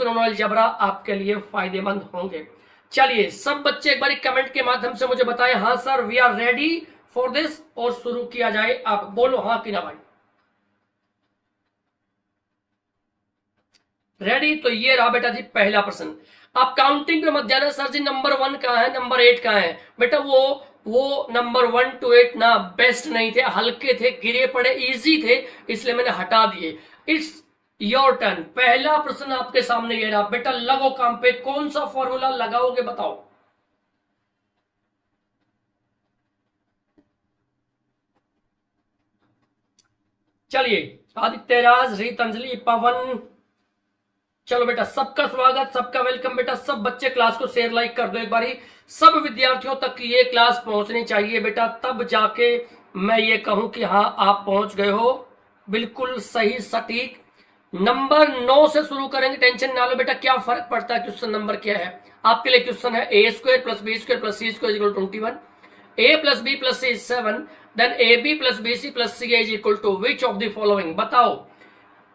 ट्रायगोनोमेट्री algebra आपके लिए फायदेमंद होंगे। चलिए सब बच्चे एक बार कमेंट के माध्यम से मुझे बताएं, हाँ sir we are ready for this, और शुरू किया जाए। आप बोलो हाँ कि ना भाई, रेडी? तो ये रहा बेटा जी पहला प्रश्न। आप काउंटिंग पे मत जाना सर जी नंबर 1 कहां है, नंबर 8 कहां है। बेटा वो नंबर 1 to 8 ना बेस्ट नहीं थे, हल्के थे, गिरे पड़े, इजी थे, इसलिए मैंने हटा दिए। It's your turn. पहला प्रश्न आपके सामने ये रहा बेटा, लगो काम पे, कौन सा फॉर्मूला लगाओगे बताओ। चलिए आदित्य राज, रीत अंजलि, पवन, चलो बेटा सबका स्वागत, सबका वेलकम। बेटा सब बच्चे क्लास को शेयर लाइक कर दो एक बारी, सब विद्यार्थियों तक ये क्लास पहुंचनी चाहिए बेटा, तब जाके मैं ये कहूं कि हाँ आप पहुंच गए हो बिल्कुल सही सटीक। नंबर 9 से शुरू करेंगे, टेंशन ना लो बेटा, क्या फर्क पड़ता है क्वेश्चन नंबर क्या है। आपके लिए क्वेश्चन है a square plus b square plus c square equal 21, a plus b plus c 7, then a b plus b c plus c is equal to which of the following. बताओ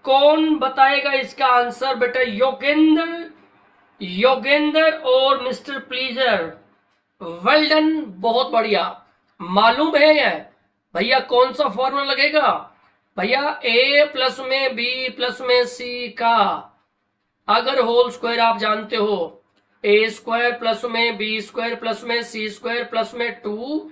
कौन बताएगा इसका answer. बेटा योगेंद्र और mister pleaser, well done, बहुत बढ़िया। मालूम है ये भैया कौन सा फॉर्मूला लगेगा भैया, ए प्लस में बी प्लस में सी का अगर होल स्क्वायर आप जानते हो, ए स्क्वायर प्लस में बी स्क्वायर प्लस में सी स्क्वायर प्लस में 2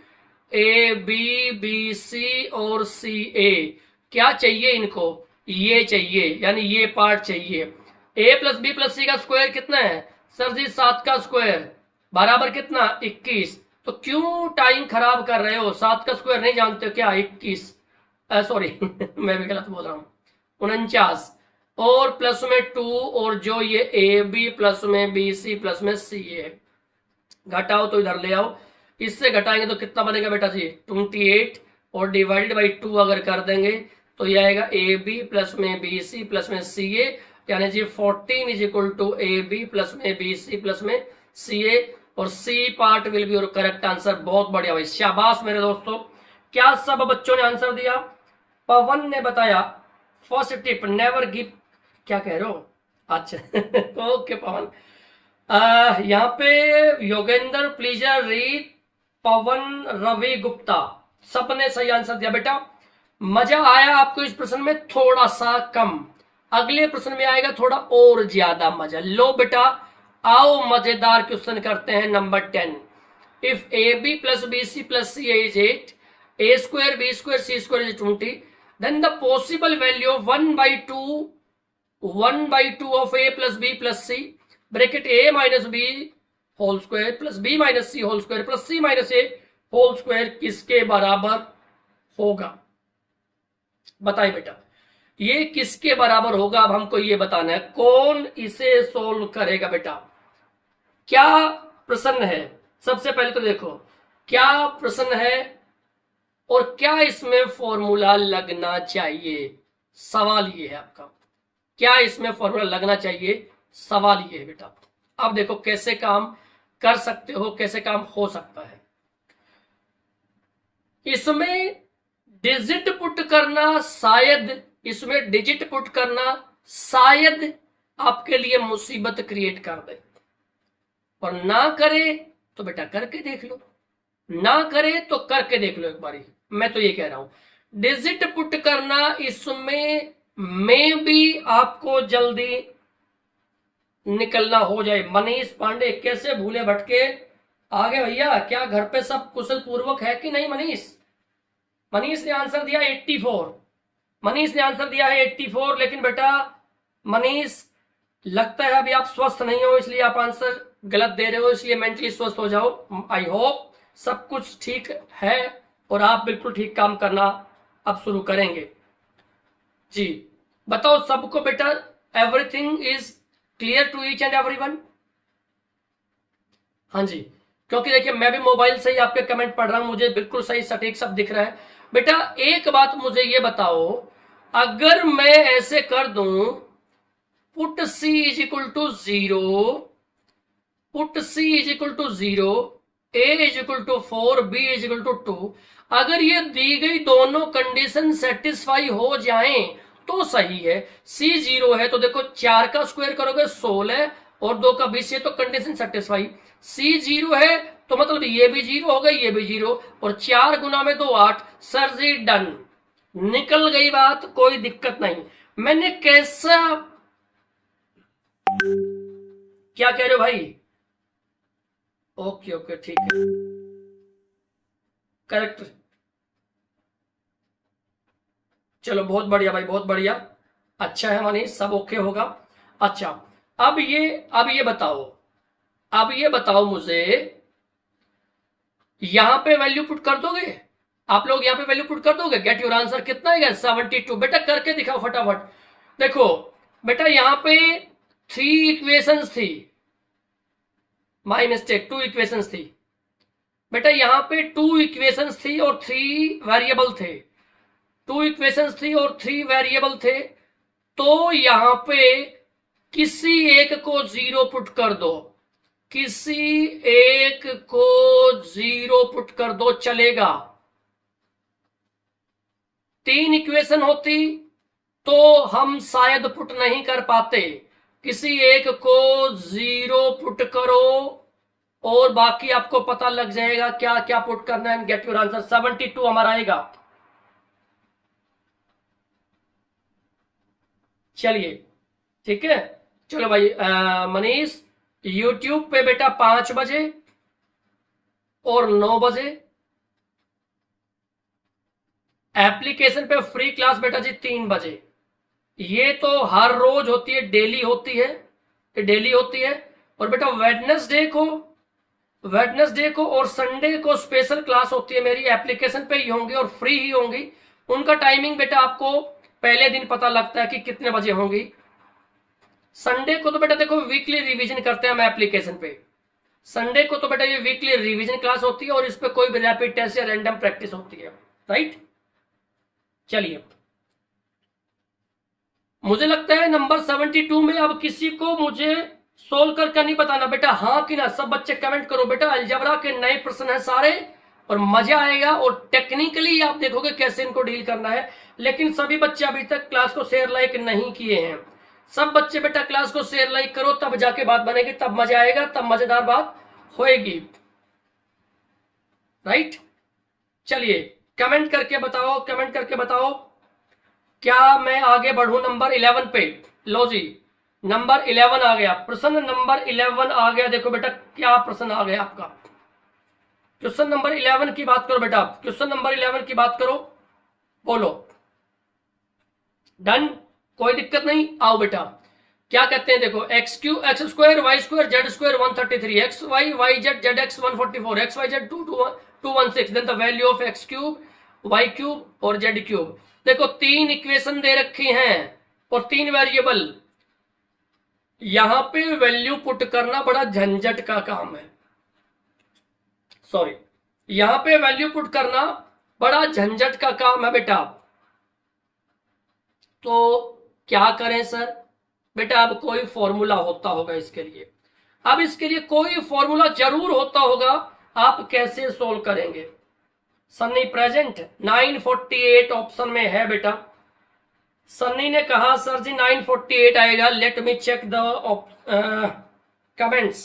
ए बी बी सी और सी ए, क्या चाहिए इनको, ये चाहिए, यानी ये पार्ट चाहिए। a प्लस बी प्लस सी का स्क्वायर कितना है सर जी, 7 का स्क्वायर बराबर कितना 21। तो क्यों टाइम खराब कर रहे हो, 7 का स्क्वायर नहीं जानते हो क्या, 21 सॉरी मैं भी गलत बोल रहा हूं, 49 और प्लस में 2 और जो ये ए बी प्लस में बी सी प्लस में सी ए, घटाओ तो इधर ले आओ, इससे घटाएंगे तो कितना बनेगा बेटा जी 28 और डिवाइडेड बाई 2 अगर कर देंगे तो यह आएगा ए बी प्लस में बी सी प्लस में सी ए, यानी जी 14 is equal to a b plus में बी सी प्लस में सी ए, और c part will be your correct answer. बहुत बढ़िया भाई, शाबाश मेरे दोस्तों। क्या सब बच्चों ने आंसर दिया। पवन ने बताया फर्स्ट टिप नेवर गिव, क्या कह रहे हो, अच्छा ओके पवन। यहाँ पे योगेंद्र प्लीजर रीत पवन रवि गुप्ता सबने सही आंसर दिया। बेटा मजा आया आपको इस प्रश्न में, थोड़ा सा कम, अगले प्रश्न में आएगा थोड़ा और ज्यादा मजा। लो बेटा आओ मजेदार क्वेश्चन करते हैं number 10। If a b plus b c plus c is 8, a square b square c square is 20, then the possible value of 1/2 of a plus b plus c bracket a minus b whole square plus b minus c whole square plus c minus a whole square किसके बराबर होगा। बताइए बेटा ये किसके बराबर होगा, अब हमको ये बताना है, कौन इसे सोल्व करेगा। बेटा क्या प्रश्न है, सबसे पहले तो देखो क्या प्रश्न है और क्या इसमें फॉर्मूला लगना चाहिए, सवाल ये है आपका, क्या इसमें फॉर्मूला लगना चाहिए, सवाल ये है बेटा। अब देखो कैसे काम कर सकते हो, कैसे काम हो सकता है। इसमें डिजिट पुट करना शायद, इसमें डिजिट पुट करना शायद आपके लिए मुसीबत क्रिएट कर दे, और ना करे तो बेटा करके देख लो, ना करे तो करके देख लो एक बारी। मैं तो ये कह रहा हूं डिजिट पुट करना इसमें में भी आपको जल्दी निकलना हो जाए। मनीष पांडे कैसे भूले भटके आगे भैया, क्या घर पे सब कुशल पूर्वक है कि नहीं मनीष। मनीष ने आंसर दिया 84, मनीष ने आंसर दिया है 84, लेकिन बेटा मनीष लगता है अभी आप स्वस्थ नहीं हो, इसलिए आप आंसर गलत दे रहे हो, इसलिए मेंटली स्वस्थ हो जाओ। आई होप सब कुछ ठीक है और आप बिल्कुल ठीक काम करना अब शुरू करेंगे। जी बताओ सबको बेटा, everything is clear to each and everyone. हाँ जी, क्योंकि देखिए मैं भी मोबाइल से ही आपके कमेंट पढ़ रहा हूं, मुझे बिल्कुल सही सटीक सब दिख रहा है। बेटा एक बात मुझे ये बताओ, अगर मैं ऐसे कर दूं put c is equal to 0, put c is equal to 0, a is equal to 4, b is equal to 2, अगर ये दी गई दोनों कंडीशन सेटिस्फाई हो जाएं तो सही है। सी 0 है तो देखो 4 का स्क्वायर करोगे 16 और 2 का 20, ये तो कंडीशन सेटिस्फाई। सी 0 है तो मतलब ये भी 0 हो गई, ये भी 0, और 4 गुना में 2 8। सर जी डन, निकल गई बात, कोई दिक्कत नहीं। मैंने कैसा, क्या कह रहे हो भाई? ओके ओके ठीक है, करेक्ट। चलो बहुत बढ़िया भाई, बहुत बढ़िया, अच्छा है मनीष, सब ओके होगा। अच्छा, अब ये बताओ, अब ये बताओ मुझे, यहां पे वैल्यू पुट कर दोगे आप लोग? यहां पे वैल्यू पुट कर दोगे? गेट योर आंसर कितना है? 72। बेटा करके दिखाओ फटाफट। देखो बेटा यहां पे 3 इक्वेशंस थी, माई मिस्टेक, 2 इक्वेशंस थी बेटा। यहां पे 2 इक्वेशंस थी और 3 वेरिएबल थे। 2 इक्वेशंस थी और 3 वेरिएबल थे। तो यहां पे किसी एक को 0 पुट कर दो, किसी एक को 0 पुट कर दो, चलेगा। 3 इक्वेशन होती तो हम शायद पुट नहीं कर पाते। किसी एक को 0 पुट करो और बाकी आपको पता लग जाएगा क्या क्या पुट करना है। गेट योर आंसर, 72 हमारा आएगा। चलिए ठीक है, चलो भाई। मनीष, यूट्यूब पे बेटा 5 बजे और 9 बजे, एप्लीकेशन पे फ्री क्लास बेटा जी 3 बजे। ये तो हर रोज होती है, डेली होती है, डेली होती है। और बेटा वेडनेसडे को और संडे को स्पेशल क्लास होती है मेरी, एप्लीकेशन पे ही होंगी और फ्री ही होंगी। उनका टाइमिंग बेटा आपको पहले दिन पता लगता है कि कितने बजे होंगी। संडे को तो बेटा देखो वीकली रिवीजन करते हैं हम एप्लीकेशन पे। संडे को तो बेटा ये वीकली रिवीजन क्लास होती है और इस पे कोई भी रैपिड टेस्ट या रैंडम प्रैक्टिस होती है, राइट। चलिए, मुझे लगता है नंबर 72 में अब किसी को मुझे सोल्व करके नहीं बताना बेटा, हाँ कि ना। सब बच्चे कमेंट करो बेटा। अलजबरा के नए प्रश्न हैं सारे और मजा आएगा, और टेक्निकली आप देखोगे कैसे इनको डील करना है। लेकिन सभी बच्चे अभी तक क्लास को शेयर लाइक नहीं किए हैं। सब बच्चे बेटा क्लास को शेयर लाइक करो, तब जाके बात बनेगी, तब मजा आएगा, तब मजेदार बात होएगी, राइट। चलिए कमेंट करके बताओ, कमेंट करके बताओ क्या मैं आगे बढ़ूं नंबर 11 पे। लो जी, नंबर 11 आ गया, प्रश्न नंबर 11 आ गया। देखो बेटा क्या प्रश्न आ गया आपका। क्वेश्चन नंबर 11 की बात करो बेटा, क्वेश्चन नंबर 11 की बात करो, बोलो। डन, कोई दिक्कत नहीं। आओ बेटा, क्या कहते हैं देखो, x square y square z square 133, x y z z x 144, x y z 216, then the value of x cube y cube और जेड क्यूब। देखो 3 इक्वेशन दे रखी हैं और 3 वेरिएबल। यहां पे वैल्यू पुट करना बड़ा झंझट का काम है, सॉरी, यहां पे वैल्यू पुट करना बड़ा झंझट का काम है बेटा। तो क्या करें सर? बेटा अब कोई फॉर्मूला होता होगा इसके लिए, अब इसके लिए कोई फॉर्मूला जरूर होता होगा। आप कैसे सोल्व करेंगे? सन्नी प्रेजेंट, 948 ऑप्शन में है बेटा। सन्नी ने कहा सर जी 948 आएगा। Let me check the comments.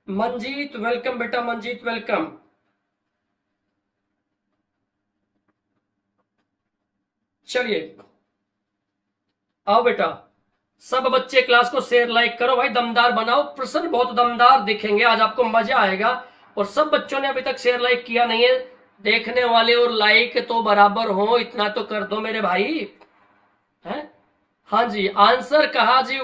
Manjeet welcome बेटा, मंजीत वेलकम। चलिए आओ बेटा, सब बच्चे क्लास को शेयर लाइक करो भाई, दमदार बनाओ। प्रश्न बहुत दमदार दिखेंगे आज, आपको मजा आएगा। और सब बच्चों ने अभी तक शेयर लाइक किया नहीं है, देखने वाले और लाइक तो बराबर हो, इतना तो कर दो मेरे भाई, है। हाँ जी, आंसर कहा जी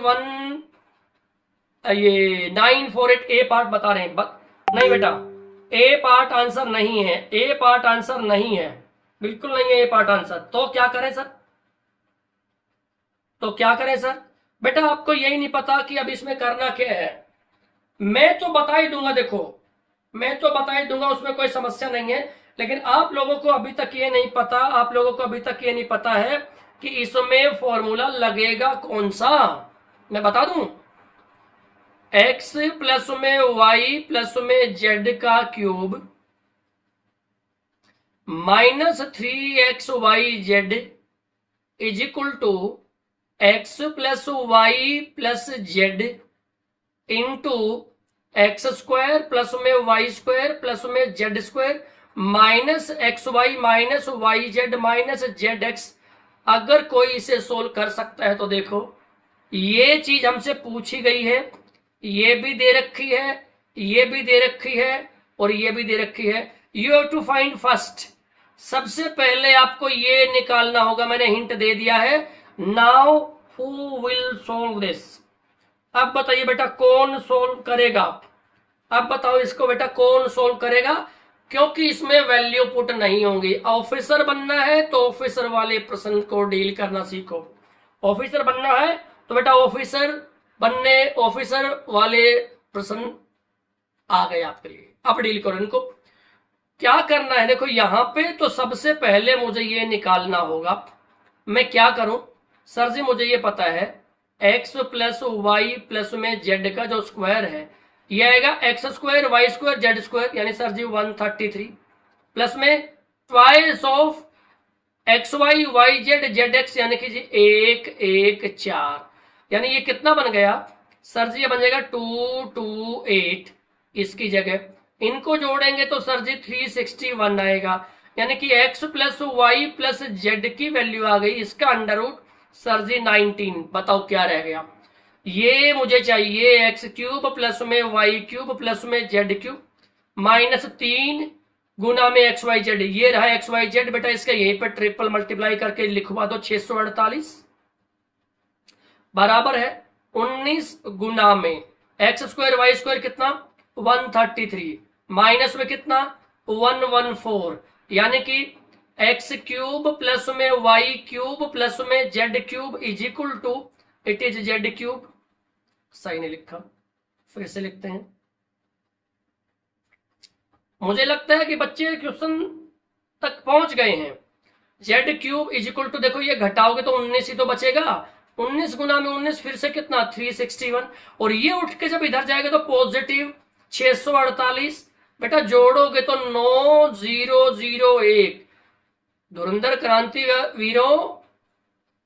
948 ए पार्ट बता रहे हैं। नहीं बेटा, ए पार्ट आंसर नहीं है, ए पार्ट आंसर नहीं है, बिल्कुल नहीं है ए पार्ट आंसर। तो क्या करें सर? तो क्या करें सर? बेटा आपको यही नहीं पता कि अब इसमें करना क्या है। मैं तो बता ही दूंगा, देखो मैं तो बता ही दूंगा, उसमें कोई समस्या नहीं है। लेकिन आप लोगों को अभी तक ये नहीं पता, आप लोगों को अभी तक ये नहीं पता है कि इसमें फॉर्मूला लगेगा कौन सा। मैं बता दूं, x प्लस में y प्लस में z का cube -3xyz is equal to x plus y plus z into x square plus में वाई स्क्वायर प्लस में z square minus x y minus y z minus z x. अगर कोई इसे solve कर सकता है तो देखो, ये चीज हमसे पूछी गई है, ये भी दे रखी है, ये भी दे रखी है और ये भी दे रखी है। You have to find first. सबसे पहले आपको ये निकालना होगा, मैंने हिंट दे दिया है। Now who will solve this? अब बताइए बेटा कौन सोल्व करेगा? अब बताओ इसको बेटा कौन सोल्व करेगा? क्योंकि इसमें वैल्यू पुट नहीं होंगी। ऑफिसर बनना है तो ऑफिसर वाले प्रश्न को डील करना सीखो। ऑफिसर बनना है तो बेटा ऑफिसर वाले प्रश्न आ गए आपके लिए। अब डील करो इनको। क्या करना है देखो, यहां पे तो सबसे पहले मुझे ये निकालना होगा। मैं क्या करूं सर जी? मुझे ये पता है एक्स प्लस वाई प्लस में जेड का जो स्क्वायर है ये आएगा x square y square z square, यानी सर जी 133 प्लस में twice of x y y z z x, यानी कि जी 114, यानी ये कितना बन गया सर जी? ये बन जाएगा 228। इसकी जगह इनको जोड़ेंगे तो सर जी 361 आएगा, यानी कि x plus y plus z की वैल्यू आ गई। इसका अंडर रूट सर जी 19। बताओ क्या रह गया? ये मुझे चाहिए एक्स क्यूब प्लस में वाई क्यूब प्लस में जेड क्यूब माइनस 3 गुना में एक्स वाई जेड। ये रहा एक्स वाई जेड बेटा, इसका यहीं पर ट्रिपल मल्टीप्लाई करके लिखवा दो 648 बराबर है 19 गुना में एक्स स्क्वायर वाई स्क्वायर कितना 133 माइनस में कितना 114, यानी कि एक्स क्यूब प्लस में वाई क्यूब प्लस में z cube is equal to it is z cube. सही नहीं लिखा, फिर से लिखते हैं। मुझे लगता है कि बच्चे क्वेश्चन तक पहुंच गए हैं। Z cube is equal to, देखो ये घटाओगे तो 19 ही तो बचेगा। 19 गुना में 19 फिर से कितना 361, और ये उठ के जब इधर जाएगा तो पॉजिटिव 648। बेटा जोड़ोगे तो 9001। धुरंधर क्रांति वीरो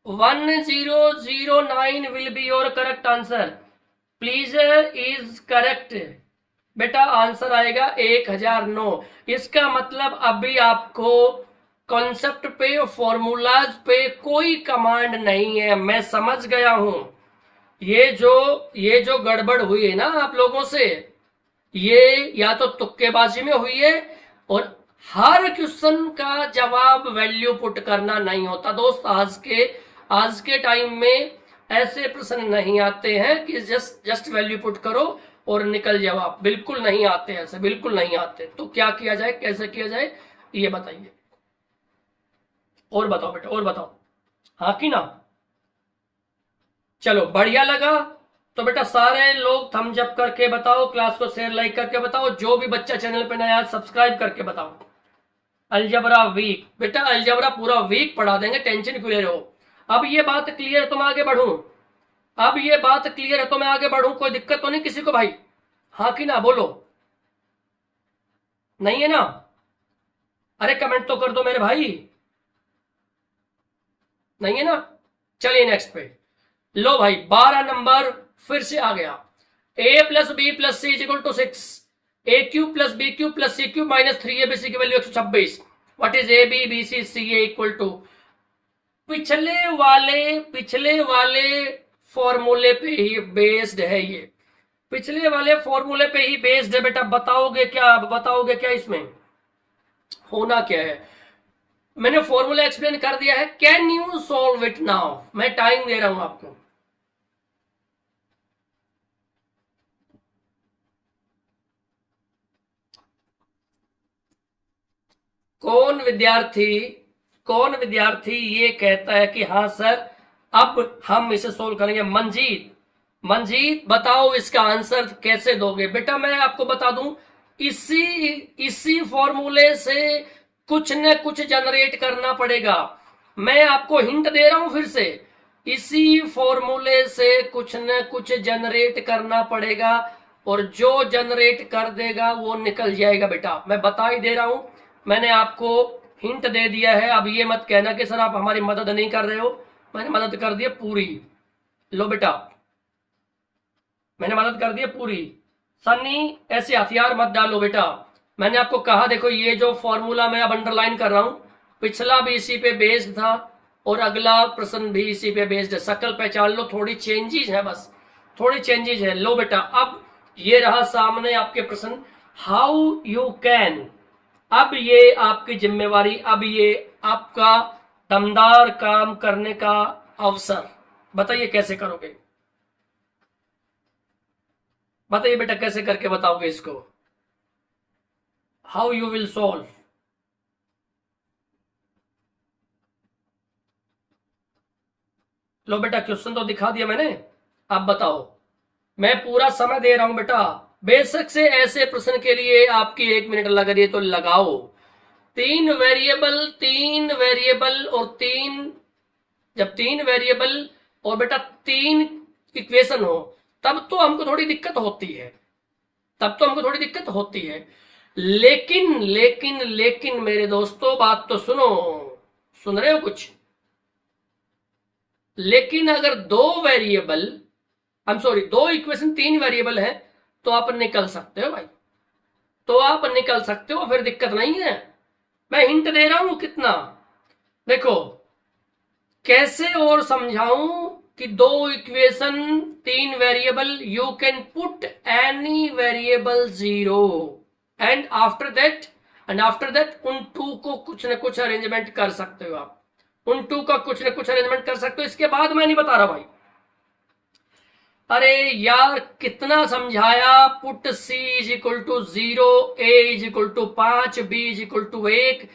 1009 will be your correct answer. Pleaser is correct. बेटा आंसर आएगा 1009। इसका मतलब अभी आपको कॉन्सेप्ट पे फॉर्मूलाज पे कोई कमांड नहीं है। मैं समझ गया हूं ये जो गड़बड़ हुई है ना आप लोगों से, ये या तो तुक्केबाजी में हुई है और हर क्वेश्चन का जवाब वैल्यू पुट करना नहीं होता। दोस्त आज के टाइम में ऐसे प्रश्न नहीं आते हैं कि जस्ट वैल्यू पुट करो और निकल जवाब। बिल्कुल नहीं आते, ऐसे बिल्कुल नहीं आते। तो क्या किया जाए, कैसे किया जाए, ये बताइए। और बताओ बेटा, और बताओ, हाँ कि ना? चलो बढ़िया लगा तो बेटा सारे लोग थम्स अप करके बताओ, क्लास को शेयर लाइक करके बताओ। जो भी बच्चा चैनल पे नया सब्सक्राइब करके बताओ। अलजबरा वीक, बेटा अलजबरा पूरा वीक पढ़ा देंगे, टेंशन क्लियर हो। अब ये बात क्लियर है तो मैं आगे बढ़ूं? अब ये बात क्लियर है तो मैं आगे बढ़ूं? कोई दिक्कत तो नहीं किसी को भाई? हाँ कि ना? बोलो, नहीं है ना? अरे कमेंट तो कर दो मेरे भाई, नहीं है ना? चलिए नेक्स्ट पे। लो भाई 12 नंबर फिर से आ गया। a plus b plus c is equal to 6, a cube plus b cube plus c cube minus 3ab की value 126। What is a b b c c a equal to? पिछले वाले फॉर्मूले पे ही बेस्ड है ये, पिछले वाले फॉर्मूले पे ही बेस्ड है बेटा। बताओगे क्या इसमें होना क्या है? मैंने फॉर्मूला एक्सप्लेन कर दिया है। Can you solve it now? मैं टाइम दे रहा हूं आपको। कौन विद्यार्थी ये कहता है कि हाँ सर अब हम इसे सोल्व करेंगे? मंजीत बताओ इसका आंसर कैसे दोगे? बेटा मैं आपको बता दूं, इसी फॉर्मूले से कुछ न कुछ जनरेट करना पड़ेगा। मैं आपको हिंट दे रहा हूं फिर से, इसी फॉर्मूले से कुछ न कुछ जनरेट करना पड़ेगा और जो जनरेट कर देगा वो निकल जाएगा बेटा। मैं बता ही दे रहा हूं, मैंने आपको हिंट दे दिया है। अब ये मत कहना कि सर आप हमारी मदद नहीं कर रहे हो, मैंने मदद कर दी है पूरी। लो बेटा, मैंने मदद कर दी है पूरी। सन्नी ऐसे हथियार मत डालो बेटा। मैंने आपको कहा देखो ये जो फॉर्मूला मैं अब अंडरलाइन कर रहा हूं, पिछला भी इसी पे बेस्ड था और अगला प्रश्न भी इसी पे बेस्ड है। शक्ल पहचान लो, थोड़ी चेंजेस है, बस थोड़ी चेंजेस है। लो बेटा, अब ये रहा सामने आपके प्रश्न, हाउ यू कैन। अब ये आपकी जिम्मेवारी, अब ये आपका दमदार काम करने का अवसर। बताइए कैसे करोगे, बताइए बेटा कैसे करके बताओगे इसको, हाउ यू विल सॉल्व। लो बेटा, क्वेश्चन तो दिखा दिया मैंने, अब बताओ। मैं पूरा समय दे रहा हूं बेटा। बेशक से ऐसे प्रश्न के लिए आपकी 1 मिनट लग रही है तो लगाओ। 3 वेरिएबल और जब 3 वेरिएबल और बेटा 3 इक्वेशन हो तब तो हमको थोड़ी दिक्कत होती है, तब तो हमको थोड़ी दिक्कत होती है। लेकिन लेकिन लेकिन मेरे दोस्तों बात तो सुनो, सुन रहे हो कुछ? लेकिन अगर 2 इक्वेशन 3 वेरिएबल है तो आप निकल सकते हो भाई, तो आप निकल सकते हो, फिर दिक्कत नहीं है। मैं हिंट दे रहा हूं कितना, देखो कैसे और समझाऊं कि 2 equation 3 variable, you can put any variable 0 and after that उन 2 को कुछ ना कुछ अरेंजमेंट कर सकते हो आप, उन 2 का कुछ ना कुछ अरेंजमेंट कर सकते हो। इसके बाद मैं नहीं बता रहा भाई। अरे यार कितना समझाया, put C is equal to 0, A is equal to 5, B is equal to 1।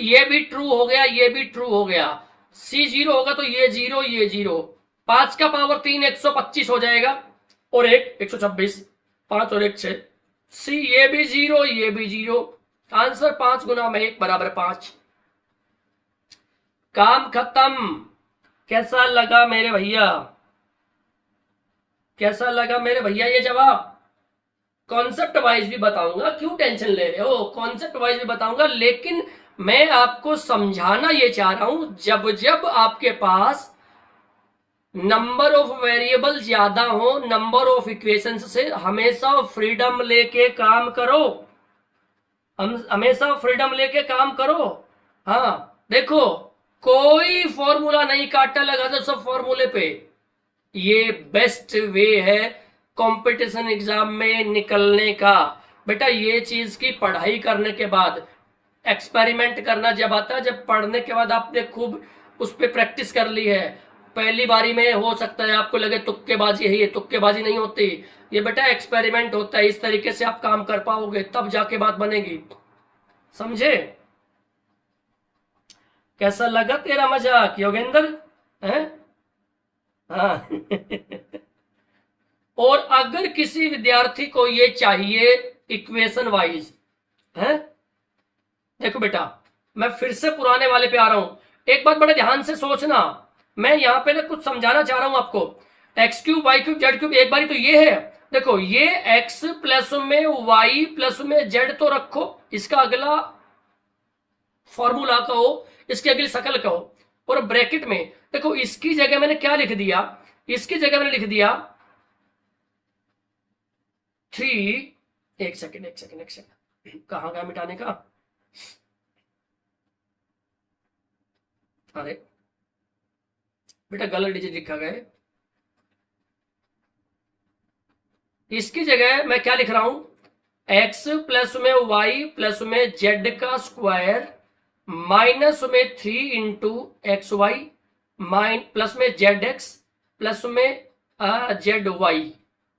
ये भी ट्रू हो गया, ये भी ट्रू हो गया। C 0 होगा तो ये 0, ये 0। 5 का पावर 3 125 हो जाएगा और 1 126, 5 और 1 6। C ये भी 0, ये भी 0। आंसर 5 गुना में 1 बराबर 5। काम खत्म। कैसा लगा मेरे भैया, कैसा लगा मेरे भैया ये जवाब? कॉन्सेप्ट वाइज भी बताऊंगा, क्यों टेंशन ले रहे हो, कॉन्सेप्ट वाइज भी बताऊंगा। लेकिन मैं आपको समझाना ये चाह रहा हूं, जब जब आपके पास नंबर ऑफ वेरिएबल ज्यादा हो, नंबर ऑफ इक्वेशंस से हमेशा फ्रीडम लेके काम करो, हमेशा फ्रीडम लेके काम करो। हाँ देखो, कोई फॉर्मूला नहीं काटा लगा दो सब फॉर्मूले पे। ये बेस्ट वे है कंपटीशन एग्जाम में निकलने का। बेटा ये चीज की पढ़ाई करने के बाद एक्सपेरिमेंट करना जब आता है, जब पढ़ने के बाद आपने खूब उस पर प्रैक्टिस कर ली है, पहली बारी में हो सकता है आपको लगे तुक्केबाजी है, ये तुक्केबाजी नहीं होती, ये बेटा एक्सपेरिमेंट होता है। इस तरीके से आप काम कर पाओगे तब जाके बात बनेगी, समझे? कैसा लगा तेरा मजाक योगेंद्र है? हाँ और अगर किसी विद्यार्थी को ये चाहिए इक्वेशन वाइज है, देखो बेटा मैं फिर से पुराने वाले पे आ रहा हूं, एक बात बड़े ध्यान से सोचना। मैं यहां पे ना कुछ समझाना चाह रहा हूं आपको। x3 y3 z3 एक बारी तो ये है, देखो ये x प्लस में y प्लस में z तो रखो, इसका अगला फॉर्मूला कहो, इसकी अगली शकल कहो, और ब्रैकेट में देखो इसकी जगह मैंने क्या लिख दिया, इसकी जगह मैंने लिख दिया 3। एक सेकेंड कहां गया मिटाने का? अरे बेटा गलत डिजिट लिखा गया है। इसकी जगह मैं क्या लिख रहा हूं, x प्लस में y प्लस में z का स्क्वायर माइनस में 3 इंटू एक्स वाई प्लस में जेड एक्स प्लस में जेड वाई।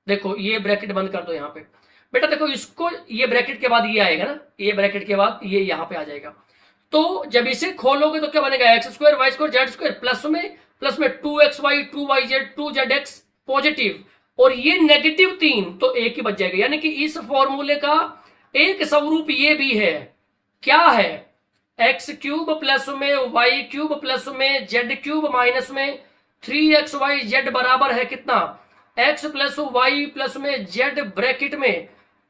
देखो ये ब्रैकेट बंद कर दो यहाँ पे बेटा, देखो इसको ये ब्रैकेट के बाद ये आएगा ना, ये ब्रैकेट के बाद ये यहाँ पे आ जाएगा। तो जब इसे खोलोगे तो क्या बनेगा, x square y square z square plus में 2xy 2yz 2zx पॉजिटिव, और ये नेगेटिव 3 तो एक ही बच जाएगा। यानी कि इस फॉर्मूले का एक स्वरूप ये भी है, क्या है, एक्स क्यूब प्लस में वाई क्यूब प्लस में जेड क्यूब माइनस में 3xyz बराबर है कितना, एक्स प्लस वाई प्लस में जेड ब्रैकेट में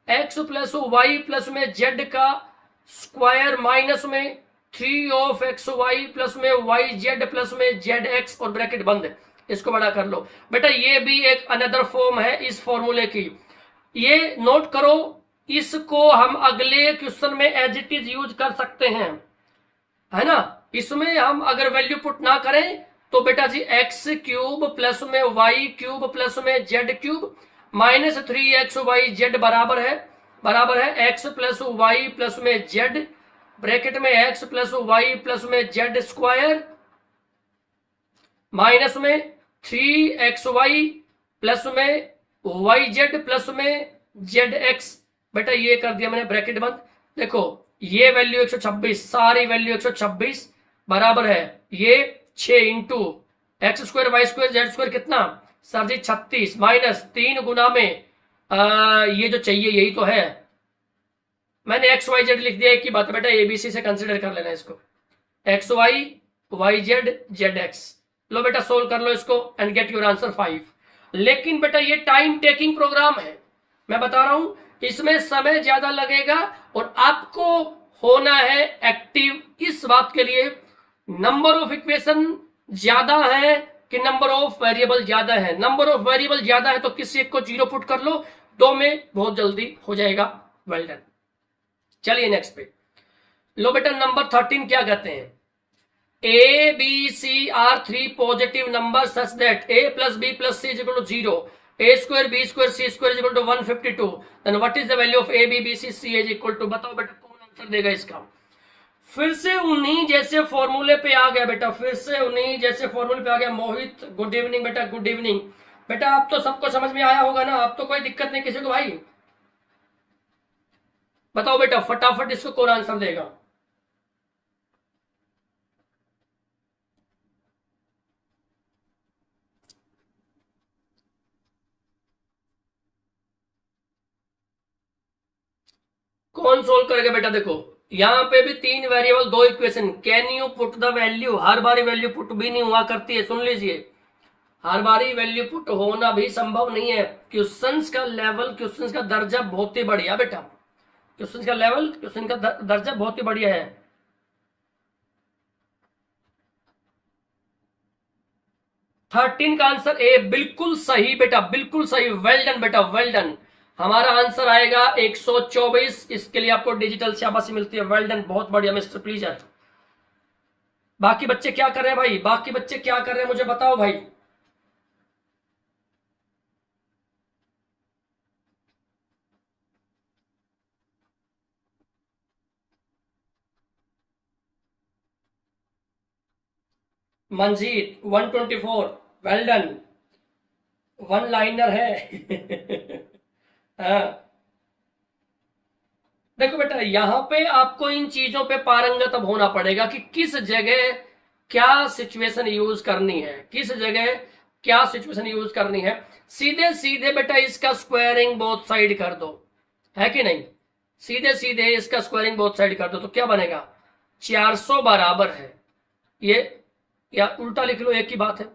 एक्स प्लस वाई प्लस में जेड का स्क्वायर माइनस में 3 ऑफ एक्स वाई प्लस में वाई जेड प्लस में जेड एक्स और ब्रैकेट बंद, इसको बड़ा कर लो बेटा। ये भी एक अनदर फॉर्म है इस फॉर्मूले की, ये नोट करो। इसको हम अगले क्वेश्चन में एज इट इज यूज कर सकते हैं, है ना। इसमें हम अगर वैल्यू पुट ना करें तो बेटा जी एक्स क्यूब प्लस में वाई क्यूब प्लस में z cube minus 3xy Z बराबर है एक्स प्लस वाई प्लस में जेड ब्रैकेट में एक्स प्लस वाई प्लस में जेड स्क्वायर माइनस में 3xy प्लस में वाई जेड प्लस में जेड एक्स। बेटा ये कर दिया मैंने ब्रैकेट बंद। देखो ये वैल्यू 126, सारी वैल्यू 126 बराबर है ये 6 into x square y square z square कितना सर जी 36 माइनस 3 गुना में ये जो चाहिए यही तो है। मैंने एक्स वाई जेड लिख दिया एक ही बात बेटा, एबीसी से कंसिडर कर लेना इसको, x y y z z x. लो बेटा सोल्व कर लो इसको एंड गेट योर आंसर 5। लेकिन बेटा ये टाइम टेकिंग प्रोग्राम है, मैं बता रहा हूं इसमें समय ज्यादा लगेगा और आपको होना है एक्टिव इस बात के लिए नंबर ऑफ इक्वेशन ज्यादा है कि नंबर ऑफ वेरिएबल ज्यादा है। नंबर ऑफ वेरिएबल ज्यादा है तो किसी एक को 0 पुट कर लो, 2 में बहुत जल्दी हो जाएगा। Well done. चलिए नेक्स्ट पे लो बेटा नंबर 13 क्या कहते हैं, a b c are 3 positive number such that a plus b plus c is equal to 0, a square b square c square is equal to 152, then what is the value of a b b c c is equal to. बताओ बेटा कौन answer देगा इसका। फिर से उन्हीं जैसे फॉर्मूले पे आ गया बेटा, फिर से उन्हीं जैसे फॉर्मूले पे आ गया। मोहित गुड इवनिंग बेटा, गुड इवनिंग बेटा। आप तो सबको समझ में आया होगा ना, आप तो कोई दिक्कत नहीं किसी को भाई। बताओ बेटा फटाफट इसको कौन आंसर देगा। कौन सोल्व करेगा बेटा। देखो यहां पे भी 3 variable 2 equation, can you put the value. हर बारी वैल्यू पुट भी नहीं हुआ करती है, सुन लीजिए, हर बारी वैल्यू पुट होना भी संभव नहीं है। क्वेश्चंस का लेवल, क्वेश्चंस का दर्जा बहुत ही बढ़िया बेटा, क्वेश्चंस का लेवल, क्वेश्चन का दर्जा बहुत ही बढ़िया है। थर्टीन का आंसर ए, बिल्कुल सही बेटा, बिल्कुल सही। वेल डन बेटा, वेल डन। हमारा आंसर आएगा 124। इसके लिए आपको डिजिटल शाबाशी मिलती है। वेल डन, बहुत बढ़िया मिस्टर प्लीजर। बाकी बच्चे क्या कर रहे हैं भाई, बाकी बच्चे क्या कर रहे हैं मुझे बताओ भाई। Manjeet 124, well done, one liner है। हाँ देखो बेटा यहां पे आपको इन चीजों पे पारंगत अब होना पड़ेगा कि किस जगह क्या सिचुएशन यूज करनी है, किस जगह क्या सिचुएशन यूज करनी है। सीधे सीधे बेटा इसका स्क्वायरिंग बोथ साइड कर दो, है कि नहीं। सीधे सीधे इसका स्क्वायरिंग बोथ साइड कर दो तो क्या बनेगा, 400 बराबर है ये, या उल्टा लिख लो एक ही बात है।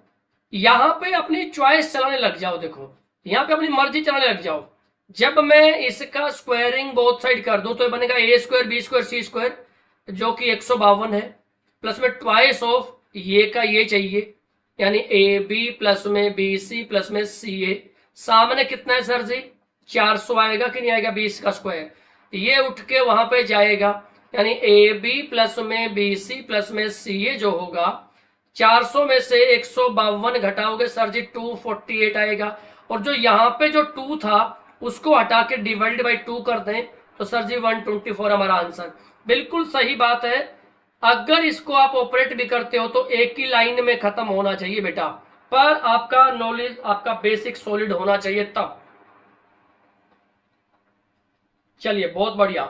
यहां पे अपनी चॉइस चलाने लग जाओ, देखो यहां पे अपनी मर्जी चलाने लग जाओ। जब मैं इसका स्क्वायरिंग बोथ साइड कर दूं तो ये बनेगा ए square b square c square जो कि 152 है, प्लस में ट्वाइस ऑफ ये का ये चाहिए यानी ए बी प्लस में बी सी प्लस में सी ए। सामने कितना है सर जी, 400 आएगा कि नहीं आएगा 20 का स्क्वायर, ये उठ के वहां पे जाएगा यानी ए बी प्लस में बी सी प्लस में सी ए जो होगा 400 में से 152 घटाओगे सर जी 248 आएगा। और जो यहाँ पे जो 2 था उसको हटा के डिवाइड बाई 2 कर दें तो सर जी 124 हमारा आंसर। बिल्कुल सही बात है। अगर इसको आप ऑपरेट भी करते हो तो एक ही लाइन में खत्म होना चाहिए बेटा, पर आपका नॉलेज, आपका बेसिक सॉलिड होना चाहिए तब। चलिए बहुत बढ़िया,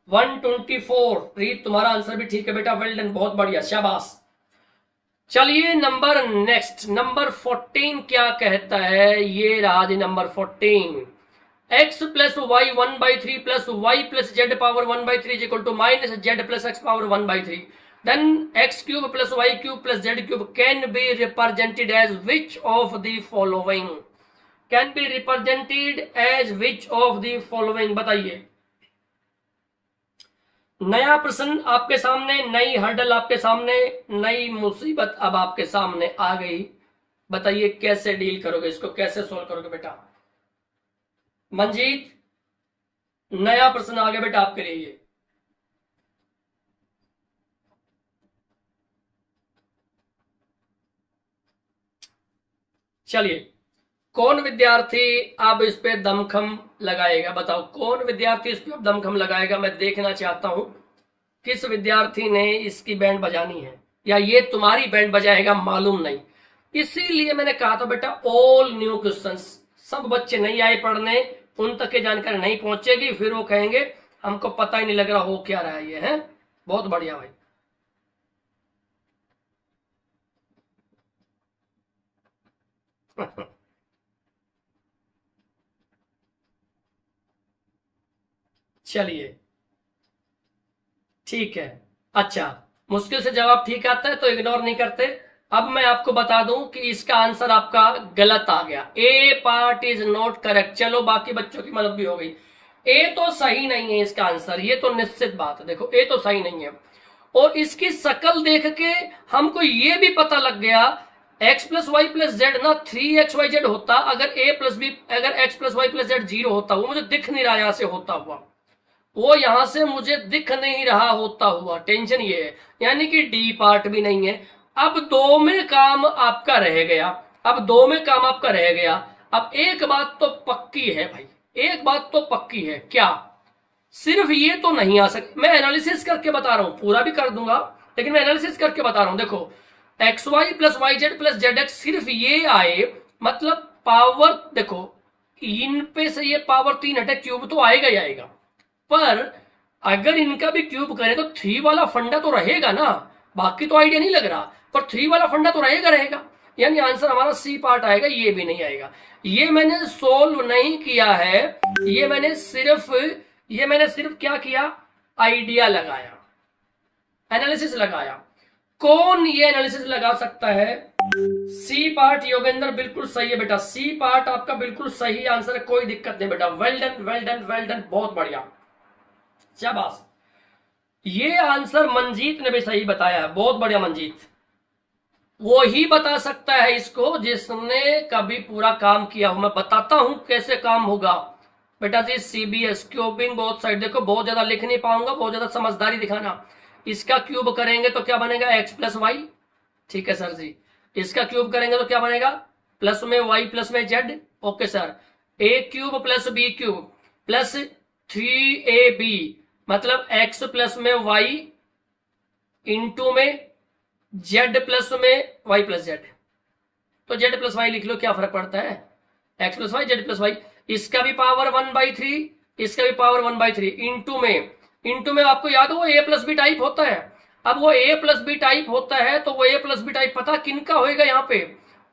124। रीत तुम्हारा आंसर भी ठीक है बेटा, वेल डन, बहुत बढ़िया, शाबाश। चलिए नंबर नेक्स्ट, नंबर 14 क्या कहता है, ये रहा जी number 14। x plus y 1/3 plus y plus z power 1/3 is equal to minus z plus x power 1/3, then x cube plus y cube plus z cube can be represented as which of the following, can be represented as which of the following. बताइए नया प्रश्न आपके सामने, नई hurdle आपके सामने, नई मुसीबत अब आपके सामने आ गई। बताइए कैसे डील करोगे इसको, कैसे सोल्व करोगे बेटा। मंजीत, नया प्रश्न आ गया बेटा आपके लिए ये। चलिए, कौन विद्यार्थी अब इस पे दमखम लगाएगा, बताओ कौन विद्यार्थी इस पे अब दमखम लगाएगा। मैं देखना चाहता हूं किस विद्यार्थी ने इसकी बैंड बजानी है, या ये तुम्हारी बैंड बजाएगा मालूम नहीं। इसीलिए मैंने कहा था बेटा ऑल न्यू क्वेश्चंस, सब बच्चे नहीं आए पढ़ने, उन तक की जानकारी नहीं पहुंचेगी, फिर वो कहेंगे हमको पता ही नहीं लग रहा हो क्या रहा है ये है। बहुत बढ़िया भाई। चलिए ठीक है। अच्छा, मुश्किल से जवाब ठीक आता है तो इग्नोर नहीं करते। अब मैं आपको बता दूं कि इसका आंसर आपका गलत आ गया। ए पार्ट इज नॉट करेक्ट। चलो बाकी बच्चों की मदद भी हो गई। ए तो सही नहीं है इसका आंसर, ये तो निश्चित बात है। देखो ए तो सही नहीं है, और इसकी शकल देख के हमको ये भी पता लग गया x plus y plus z ना 3xyz होता, अगर ए प्लस बी, अगर x plus y plus z 0 होता। वो मुझे दिख नहीं रहा यहां से होता हुआ, वो यहां से मुझे दिख नहीं रहा होता हुआ, टेंशन ये है। यानी कि डी पार्ट भी नहीं है। अब दो में काम आपका रह गया, अब दो में काम आपका रह गया। अब एक बात तो पक्की है भाई, एक बात तो पक्की है, क्या सिर्फ ये तो नहीं आ सकती। मैं एनालिसिस करके बता रहा हूं, पूरा भी कर दूंगा लेकिन मैं एनालिसिस करके बता रहा हूं। देखो x y plus y z plus z x, सिर्फ ये आए मतलब पावर, देखो इन पे से ये पावर 3 हटे, क्यूब तो आएगा ही आएगा। पर अगर इनका भी क्यूब करें तो 3 वाला फंडा तो रहेगा ना, बाकी तो आइडिया नहीं लग रहा, पर 3 वाला फंडा तो रहेगा रहेगा। यानी आंसर हमारा सी पार्ट आएगा, ये भी नहीं आएगा। ये मैंने सोल्व नहीं किया है, ये मैंने सिर्फ क्या किया, आइडिया लगाया, एनालिसिस लगाया। कौन ये एनालिसिस लगा सकता है। सी पार्ट योगेंद्र बिल्कुल सही है बेटा, सी पार्ट आपका बिल्कुल सही आंसर है, कोई दिक्कत नहीं बेटा। Well done well done well done, बहुत बढ़िया, शाबाश। ये आंसर मंजीत ने भी सही बताया है, बहुत बढ़िया मंजीत। वो ही बता सकता है इसको जिसने कभी पूरा काम किया हो। मैं बताता हूं कैसे काम होगा बेटा जी। सीबीएस क्यूबिंग बोथ साइड, देखो बहुत ज्यादा लिख नहीं पाऊंगा, बहुत ज्यादा समझदारी दिखाना। इसका क्यूब करेंगे तो क्या बनेगा, एक्स प्लस वाई, ठीक है सर जी। इसका क्यूब करेंगे तो क्या बनेगा, प्लस में वाई प्लस में z, okay sir. A cube plus b cube plus 3ab, मतलब एक्स प्लस में वाई इंटू में जेड प्लस में वाई प्लस जेड। तो जेड प्लस वाई लिख लो, क्या फर्क पड़ता है, x plus y z plus y. इसका भी पावर 1/3, इसका भी पावर 1/3 इंटू में आपको याद हो ए प्लस बी टाइप होता है। अब वो ए प्लस बी टाइप होता है तो वो ए प्लस बी टाइप पता किनका होएगा, यहाँ पे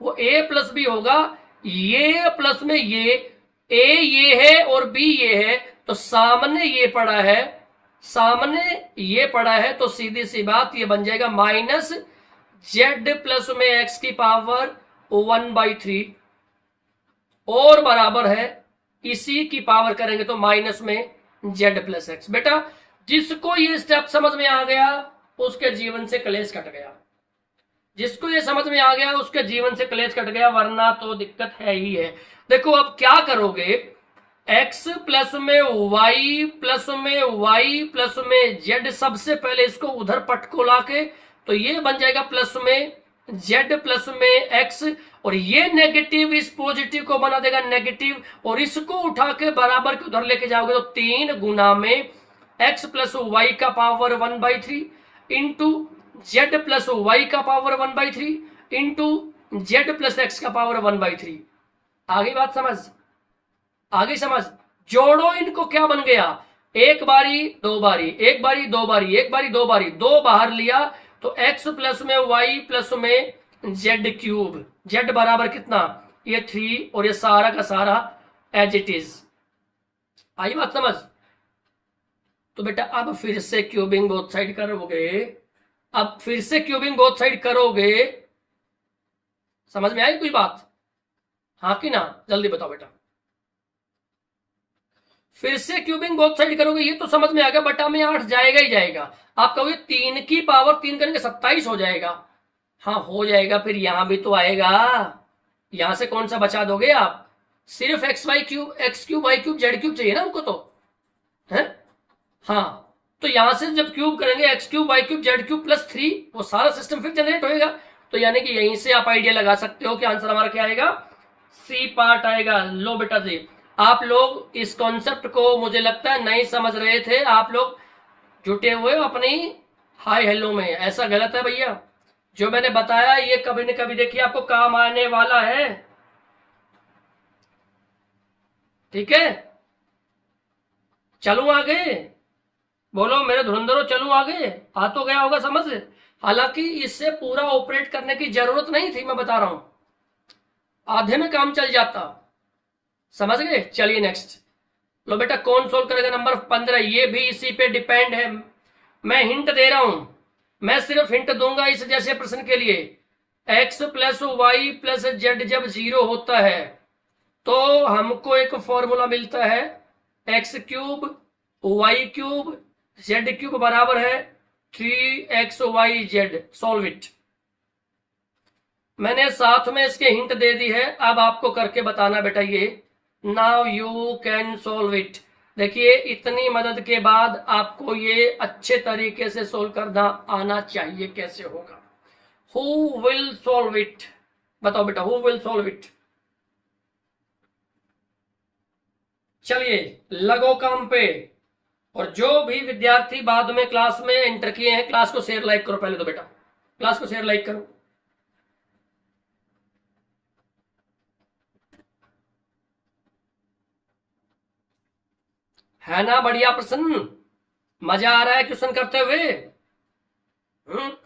वो ए प्लस बी होगा, ये प्लस में ये है और बी ये है, तो सामने ये पड़ा है, सामने ये पड़ा है, तो सीधी सी बात ये बन जाएगा माइनस जेड प्लस में एक्स की पावर 1/3 और बराबर है इसी की पावर करेंगे तो माइनस में जेड प्लस एक्स। बेटा जिसको ये स्टेप समझ में आ गया उसके जीवन से कलेश कट गया, जिसको ये समझ में आ गया उसके जीवन से कलेश कट गया, वरना तो दिक्कत है ही है। देखो अब क्या करोगे, x प्लस में y प्लस में y प्लस में z, सबसे पहले इसको उधर पटको लाके तो ये बन जाएगा प्लस में z प्लस में x, और ये नेगेटिव इस पॉजिटिव को बना देगा नेगेटिव, और इसको उठा के बराबर के उधर लेके जाओगे तो 3 गुना में x प्लस वाई का power 1/3 into z plus y का power 1/3 into z plus x का पावर 1/3। आगे बात समझ, आगे समझ। जोड़ो इनको, क्या बन गया, एक बारी दो बारी, एक बारी दो बारी, एक बारी दो बारी, दो बाहर लिया तो x प्लस में y प्लस में जेड क्यूब, जेड बराबर कितना, ये 3, और ये सारा का सारा एज इट इज। आई बात समझ। तो बेटा अब फिर से क्यूबिंग बोथ साइड करोगे, अब फिर से क्यूबिंग बोथ साइड करोगे, समझ में आई कोई बात, हाँ कि ना, जल्दी बताओ बेटा। फिर से क्यूबिंग बोथ साइड करोगे, ये तो समझ में आ गया, बटा में 8 जाएगा ही जाएगा। आप कहोगे 3 की पावर 3 करेंगे 27 हो जाएगा। हाँ हो जाएगा, फिर यहां भी तो आएगा। यहां से कौन सा बचा दोगे आप? सिर्फ x y cube, x cube y cube z cube चाहिए ना हमको तो, है। हाँ, तो यहां से जब क्यूब करेंगे x cube y cube z cube plus 3, वो सारा सिस्टम फिर जनरेट होएगा। तो यानी कि यहीं से आप आइडिया लगा सकते हो कि आंसर हमारा क्या आएगा, सी पार्ट आएगा। लो बेटा जी, आप लोग इस कॉन्सेप्ट को मुझे लगता है नहीं समझ रहे थे, आप लोग जुटे हुए हो अपनी हाय हेलो में। ऐसा गलत है भैया, जो मैंने बताया ये कभी न कभी देखिए आपको काम आने वाला है। ठीक है, चलूं आगे? बोलो मेरे धुरंधरों, चलूं आगे? आ तो गया होगा समझ। हालांकि इससे पूरा ऑपरेट करने की जरूरत नहीं थी, मैं बता रहा हूं, आधे में काम चल जाता। समझ गए? चलिए नेक्स्ट। लो बेटा, कौन सोल्व करेगा? नंबर 15, ये भी इसी पे डिपेंड है। मैं हिंट दे रहा हूं, मैं सिर्फ हिंट दूंगा इस जैसे प्रश्न के लिए। X plus y plus z जब 0 होता है तो हमको एक फॉर्मूला मिलता है, x cube y cube z cube बराबर है 3xy z। Solve it. मैंने साथ में इसके हिंट दे दी है, अब आपको करके बताना बेटा ये। Now you can solve it. देखिए इतनी मदद के बाद आपको ये अच्छे तरीके से सोल्व करना आना चाहिए। कैसे होगा? Who will solve it? बताओ बेटा, हु विल सॉल्व इट? चलिए लगो काम पे। और जो भी विद्यार्थी बाद में क्लास में एंटर किए हैं, क्लास को शेयर लाइक करो पहले तो बेटा, क्लास को शेयर लाइक करो। है ना बढ़िया प्रश्न? मजा आ रहा है क्वेश्चन करते हुए?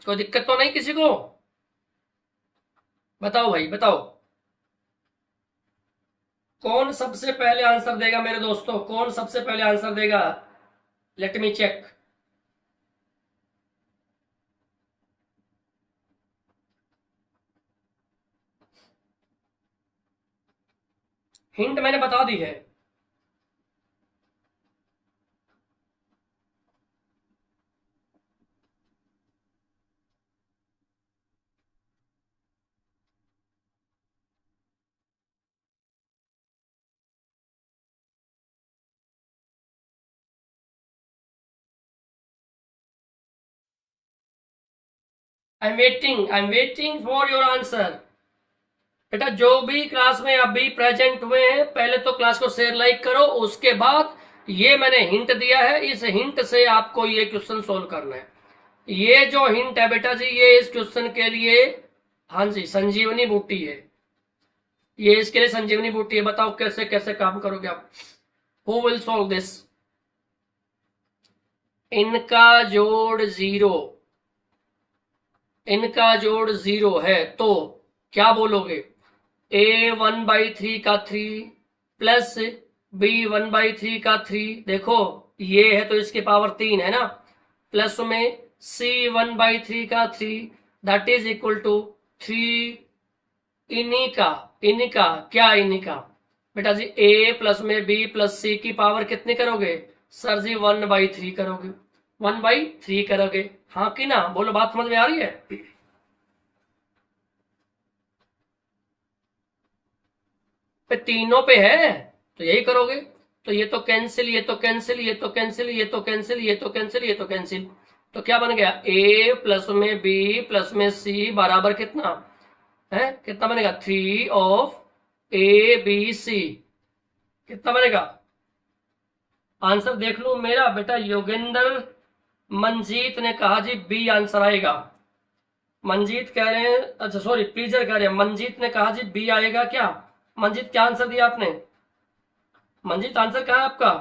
कोई दिक्कत तो नहीं किसी को? बताओ भाई बताओ, कौन सबसे पहले आंसर देगा मेरे दोस्तों? कौन सबसे पहले आंसर देगा? Late me check. हिंट मैंने बता दी है। I am waiting for your answer. बेटा जो भी क्लास में अभी प्रेजेंट हुए हैं, पहले तो क्लास को शेयर लाइक करो, उसके बाद ये मैंने हिंट दिया है, इस हिंट से आपको ये क्वेश्चन सोल्व करना है। ये जो हिंट है बेटा जी, ये इस क्वेश्चन के लिए, हाँ जी, संजीवनी बूटी है। ये इसके लिए संजीवनी बूटी है। बताओ कैसे कैसे काम करोगे आप? Who will solve this? इनका जोड़ 0, इनका जोड़ 0 है तो क्या बोलोगे? a 1/3 का 3 प्लस b 1/3 का 3, देखो ये है तो इसकी पावर 3 है ना, प्लस में c 1/3 का 3 दैट इज इक्वल टू 3। इन्हीं का क्या? इन्हीं का बेटा जी a प्लस में b प्लस c की पावर कितनी करोगे? सर जी 1/3 करोगे, 1/3 करोगे। हाँ कि ना? बोलो, बात समझ में आ रही है? पे तीनों पे है तो यही करोगे। तो ये तो कैंसिल, ये तो कैंसिल, ये तो कैंसिल, ये तो कैंसिल, ये तो कैंसिल, ये तो कैंसिल। तो क्या बन गया? a प्लस में b प्लस में c बराबर कितना है? कितना बनेगा? 3 ऑफ a b c। कितना बनेगा? आंसर देख लू मेरा बेटा। योगेंद्र मंजीत ने कहा जी बी आंसर आएगा। मंजीत कह रहे हैं, अच्छा सॉरी प्लीजर कह रहे हैं, मंजीत ने कहा जी बी आएगा क्या? मंजीत क्या आंसर दिया आपने? मंजीत आंसर क्या है आपका?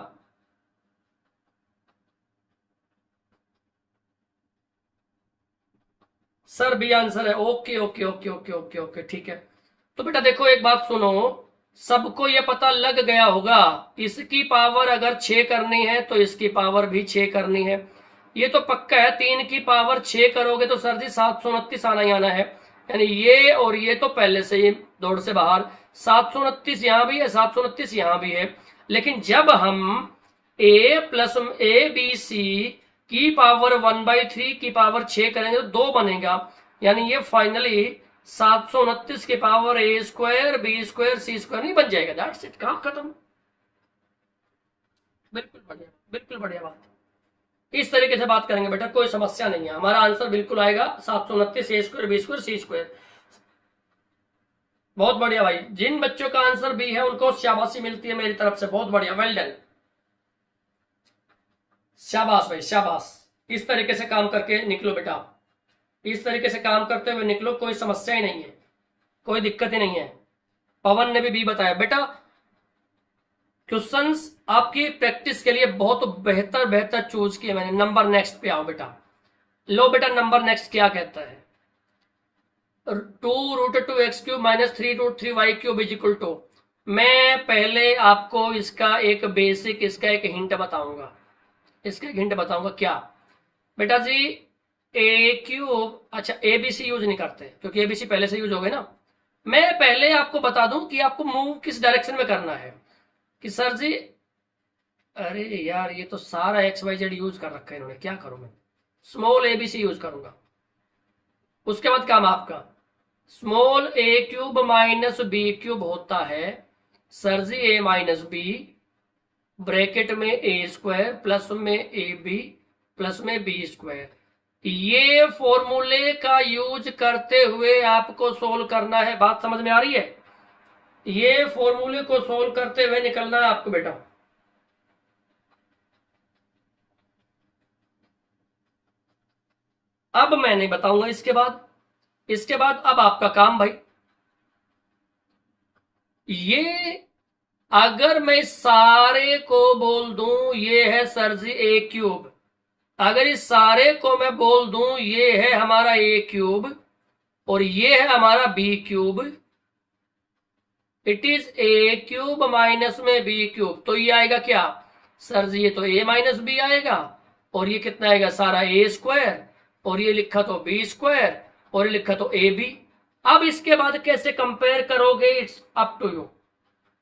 सर बी आंसर है। Okay okay okay okay okay okay ठीक है। तो बेटा देखो एक बात सुनो, सबको ये पता लग गया होगा, इसकी पावर अगर 6 करनी है तो इसकी पावर भी 6 करनी है। ये तो पक्का है, 3 की पावर 6 करोगे तो सर जी 729 आना ही आना है। यानी ये और ये तो पहले से ही दौड़ से बाहर। 729 यहां भी है, 729 यहां भी है। लेकिन जब हम ए प्लस ए बी सी की पावर 1/3 की पावर 6 करेंगे तो 2 बनेगा, यानी ये फाइनली 729 की पावर ए square b square c square नहीं बन जाएगा। दैट्स इट, काम खत्म। बिल्कुल बढ़िया, बिल्कुल बढ़िया बात। इस तरीके से बात करेंगे बेटा, कोई समस्या नहीं है, हमारा आंसर बिल्कुल आएगा 729 ए square b square c square. बहुत बढ़िया भाई, जिन बच्चों का आंसर बी है उनको शाबाशी मिलती है मेरी तरफ से, बहुत बढ़िया, वेल डन, शाबाश भाई शाबाश। इस तरीके से काम करके निकलो बेटा, इस तरीके से काम करते हुए निकलो, कोई समस्या ही नहीं है, कोई दिक्कत ही नहीं है। पवन ने भी बी बताया बेटा। क्वेश्चंस आपकी प्रैक्टिस के लिए बहुत बेहतर बेहतर चूज किए मैंने। नंबर नेक्स्ट पे आओ बेटा, लो बेटा नंबर नेक्स्ट क्या कहता है, 2√2x³ - 3√3y³ = 2। मैं पहले आपको इसका एक बेसिक, इसका एक हिंट बताऊंगा, इसका एक हिंट बताऊंगा। क्या बेटा जी, a³, अच्छा ABC यूज नहीं करते क्योंकि ABC पहले से यूज हो गए ना। मैं पहले आपको बता दूं कि आपको मूव किस डायरेक्शन में करना है, कि सर जी अरे यार ये तो सारा XYZ यूज कर रखा है इन्होंने, क्या करूं मैं, स्मॉल ABC यूज करूंगा। उसके बाद काम आपका स्मॉल a³ - b³ होता है सर जी a - b ब्रैकेट में a² प्लस में ab प्लस में b²। ये फॉर्मूले का यूज करते हुए आपको सोल्व करना है, बात समझ में आ रही है? ये फॉर्मूले को सोल्व करते हुए निकलना है आपको बेटा। अब मैं नहीं बताऊंगा इसके बाद, इसके बाद अब आपका काम भाई, ये अगर मैं इस सारे को बोल दूं ये है सर जी a³, अगर इस सारे को मैं बोल दूं ये है हमारा a³ और ये है हमारा b³, it is a³ minus में b³, तो ये आएगा क्या सर जी, ये तो a - b आएगा और ये कितना आएगा सारा a² और ये लिखा तो b² और ये लिखा तो ab। अब इसके बाद कैसे कंपेयर करोगे, इट्स अप टू यू।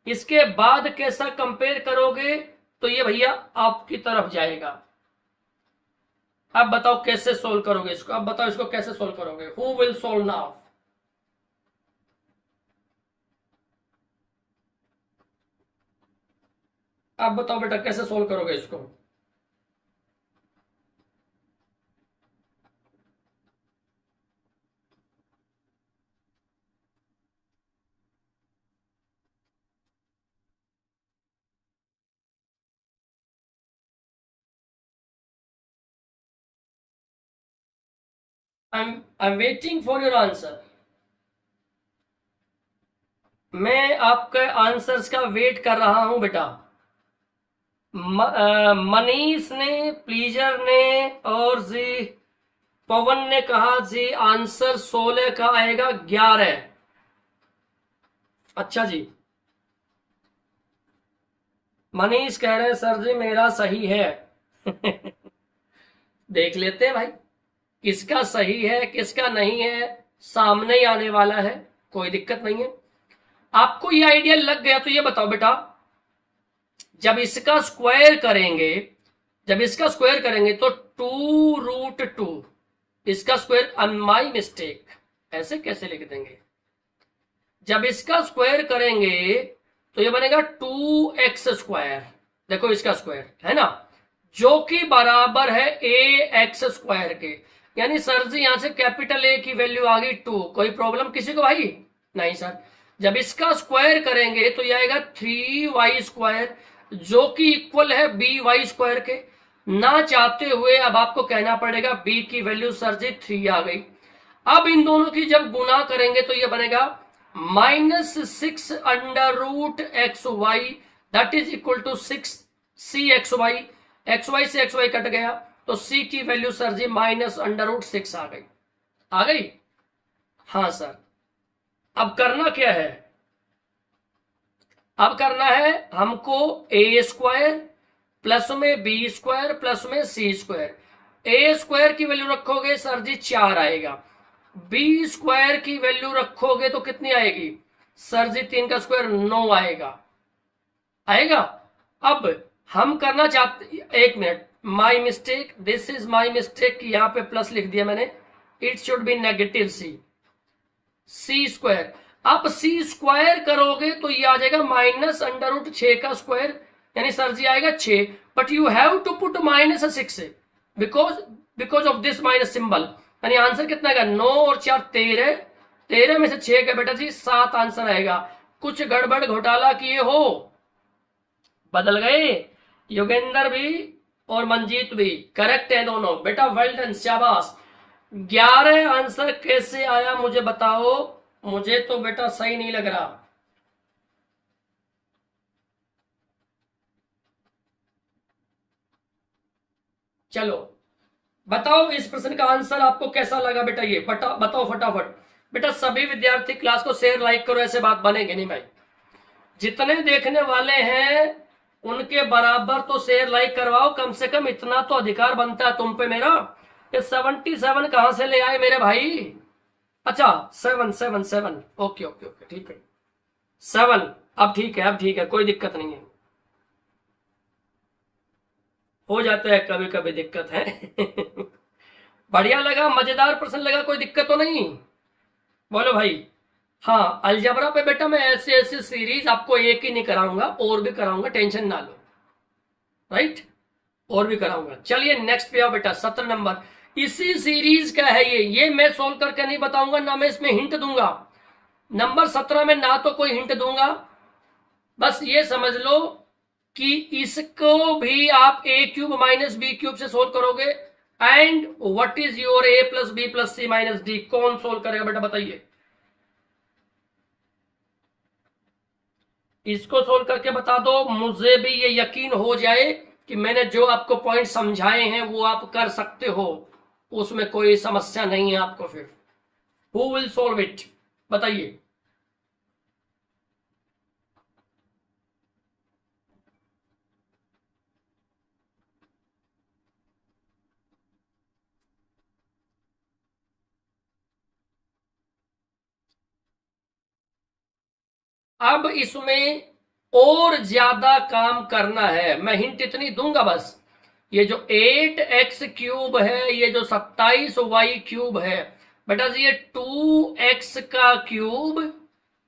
इसके बाद कैसा कंपेयर करोगे तो ये भैया आपकी तरफ जाएगा। अब बताओ कैसे सोल्व करोगे इसको, अब बताओ इसको कैसे सोल्व करोगे, हु विल सोल्व नाउ? अब बताओ बेटा कैसे सोल्व करोगे इसको। I am waiting for your answer. मैं आपके आंसर्स का वेट कर रहा हूं बेटा। मनीष ने, प्लीजर ने और जी पवन ने कहा जी आंसर 16 का आएगा 11। अच्छा जी, मनीष कह रहे हैं सर जी मेरा सही है। देख लेते हैं भाई किसका सही है किसका नहीं है, सामने ही आने वाला है, कोई दिक्कत नहीं है। आपको ये आइडिया लग गया तो ये बताओ बेटा, जब इसका स्क्वायर करेंगे, जब इसका स्क्वायर करेंगे तो 2√2, इसका स्क्वायर, माई मिस्टेक, ऐसे कैसे लिख देंगे, जब इसका स्क्वायर करेंगे तो ये बनेगा 2x², देखो इसका स्क्वायर है ना, जो कि बराबर है ax² के। यानी सर जी यहां से कैपिटल A की वैल्यू आ गई 2, कोई प्रॉब्लम किसी को भाई? नहीं सर। जब इसका स्क्वायर करेंगे तो ये आएगा 3y², जो कि इक्वल है by² के। ना चाहते हुए अब आपको कहना पड़ेगा b की वैल्यू सर जी 3 आ गई। अब इन दोनों की जब गुना करेंगे तो ये बनेगा -6√xy that is equal to 6cxy, xy से xy कट गया तो c की वैल्यू सर जी -√6 आ गई, आ गई? हाँ सर। अब करना क्या है, अब करना है हमको a² प्लस में b² प्लस में c²। a² की वैल्यू रखोगे सर जी 4 आएगा, b² की वैल्यू रखोगे तो कितनी आएगी सर जी, 3 का स्क्वायर 9 आएगा, आएगा। अब हम करना चाहते, एक minute, my mistake, this is my mistake, यहां पे प्लस लिख दिया मैंने, it should be negative c square. आप सी स्क्वायर करोगे तो ये आ जाएगा माइनस अंडर रूट 6 का स्क्वायर, यानी सर जी आएगा 6, but you have to put minus 6 because because of this minus symbol, यानी आंसर कितना आएगा, 9 और 4 13, 13 में से 6 का बेटा जी 7 आंसर आएगा। कुछ गड़बड़ घोटाला किए हो, बदल गए, योगेंद्र भी और मंजीत भी करेक्ट है दोनों बेटा, वेल डन, शाबाश। 11 आंसर कैसे आया मुझे बताओ, मुझे तो बेटा सही नहीं लग रहा। चलो बताओ इस प्रश्न का आंसर आपको कैसा लगा बेटा, ये बताओ फटाफट बेटा। सभी विद्यार्थी क्लास को शेयर लाइक करो, ऐसे बात बनेगी नहीं भाई। जितने देखने वाले हैं उनके बराबर तो शेयर लाइक करवाओ, कम से कम इतना तो अधिकार बनता है तुम पे मेरा। ये 77 कहां से ले आए मेरे भाई? अच्छा 7 ओके ओके ओके ठीक है 7, अब ठीक है, अब ठीक है, कोई दिक्कत नहीं है, हो जाता है कभी कभी दिक्कत है। बढ़िया लगा, मजेदार प्रश्न लगा, कोई दिक्कत तो नहीं? बोलो भाई। हाँ अलजबरा पे बेटा मैं ऐसे ऐसे सीरीज आपको एक ही नहीं कराऊंगा, और भी कराऊंगा, टेंशन ना लो, राइट, और भी कराऊंगा। चलिए नेक्स्ट पे आओ बेटा, 17 नंबर, इसी सीरीज का है ये मैं सोल्व करके नहीं बताऊंगा, ना मैं इसमें हिंट दूंगा। नंबर 17 में ना तो कोई हिंट दूंगा, बस ये समझ लो कि इसको भी आप a cube minus b cube से सोल्व करोगे। And what is your a plus b plus c minus d, कौन सोल्व करेगा बेटा बताइए? इसको सोल्व करके बता दो, मुझे भी ये यकीन हो जाए कि मैंने जो आपको पॉइंट समझाए हैं वो आप कर सकते हो, उसमें कोई समस्या नहीं है आपको। फिर हु विल सोल्व इट, बताइए। अब इसमें और ज्यादा काम करना है, मैं हिंट इतनी दूंगा बस। ये जो 8x क्यूब है, ये जो 27y क्यूब है बेटा जी, ये 2x का क्यूब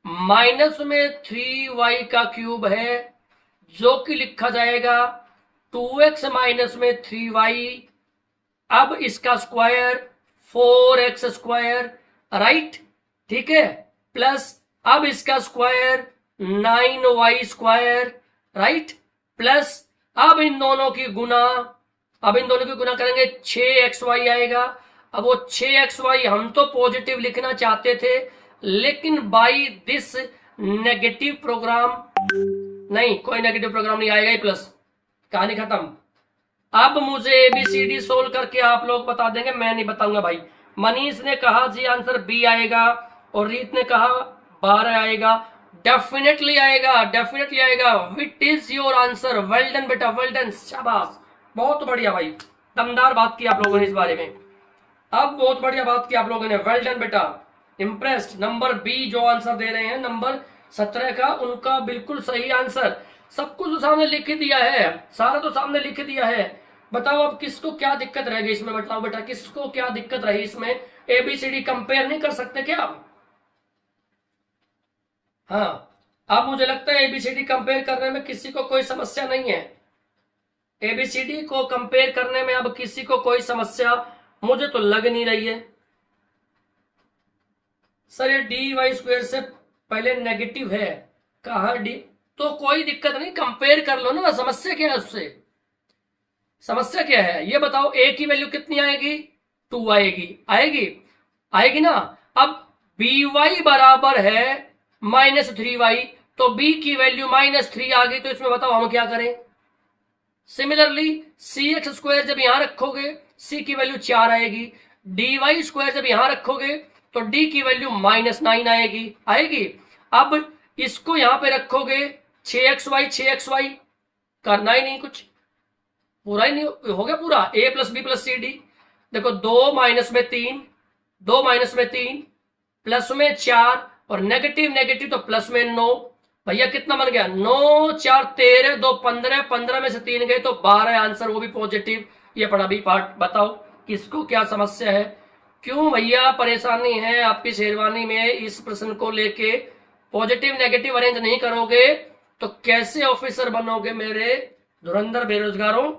माइनस में 3y का क्यूब है, जो कि लिखा जाएगा 2x माइनस में 3y। अब इसका स्क्वायर 4x स्क्वायर, राइट, ठीक है, प्लस अब इसका square 9y square, right, plus अब इन दोनों की गुना, अब इन दोनों की गुना करेंगे 6xy आएगा। अब वो 6xy हम तो पॉजिटिव लिखना चाहते थे, लेकिन बाई दिस नेगेटिव प्रोग्राम, नहीं कोई नेगेटिव प्रोग्राम नहीं आएगा, प्लस, कहानी खत्म। अब मुझे एबीसीडी सोल्व करके आप लोग बता देंगे, मैं नहीं बताऊंगा भाई। मनीष ने कहा जी आंसर बी आएगा, और रीत ने कहा 12 आएगा। डेफिनेटली आएगा, डेफिनेटली आएगा। What is your answer, well done बेटा, वेल डन, शाबाश, बहुत बढ़िया भाई, दमदार बात की आप लोगों ने इस बारे में। अब बहुत बढ़िया बात की आप लोगों ने, वेल डन बेटा, इंप्रेस्ड। नंबर बी जो आंसर दे रहे हैं नंबर 17 का, उनका बिल्कुल सही आंसर। सब कुछ तो सामने लिख दिया है, सारा तो सामने लिख दिया है। बताओ अब किसको क्या दिक्कत रहेगी इसमें, बताओ बेटा किसको क्या दिक्कत रही इसमें? एबीसीडी कंपेयर नहीं कर सकते क्या आप? हाँ, अब मुझे लगता है एबीसीडी कंपेयर करने में किसी को कोई समस्या नहीं है। एबीसीडी को कंपेयर करने में अब किसी को कोई समस्या मुझे तो लग नहीं रही है। सर ये डी वाई स्क्वायर से पहले नेगेटिव है, कहा डी, तो कोई दिक्कत नहीं, कंपेयर कर लो ना, समस्या क्या है उससे? समस्या क्या है ये बताओ? ए की वैल्यू कितनी आएगी? 2 आएगी, आएगी, आएगी ना। अब बी वाई बराबर है -3y, तो b की वैल्यू -3 आ गई, तो इसमें बताओ हम क्या करें? सिमिलरली सी एक्स स्क्वायर जब यहां रखोगे c की वैल्यू 4 आएगी, डी वाई स्क्वायर जब यहां रखोगे तो d की वैल्यू -9 आएगी, आएगी। अब इसको यहां पे रखोगे 6xy करना ही नहीं कुछ, पूरा ही नहीं हो गया पूरा, a plus b plus c d. देखो 2 माइनस में 3, 2 माइनस में 3, प्लस में 4, और नेगेटिव नेगेटिव तो प्लस में 9। भैया कितना बन गया, 9 4 13, 2 15, 15 में से 3 गए तो 12 आंसर, वो भी पॉजिटिव। ये पढ़ा भी पार्ट, बताओ किसको क्या समस्या है, क्यों भैया परेशानी है आपकी शेरवानी में। इस प्रश्न को लेके पॉजिटिव नेगेटिव अरेंज नहीं करोगे तो कैसे ऑफिसर बनोगे मेरे धुरंधर बेरोजगारों।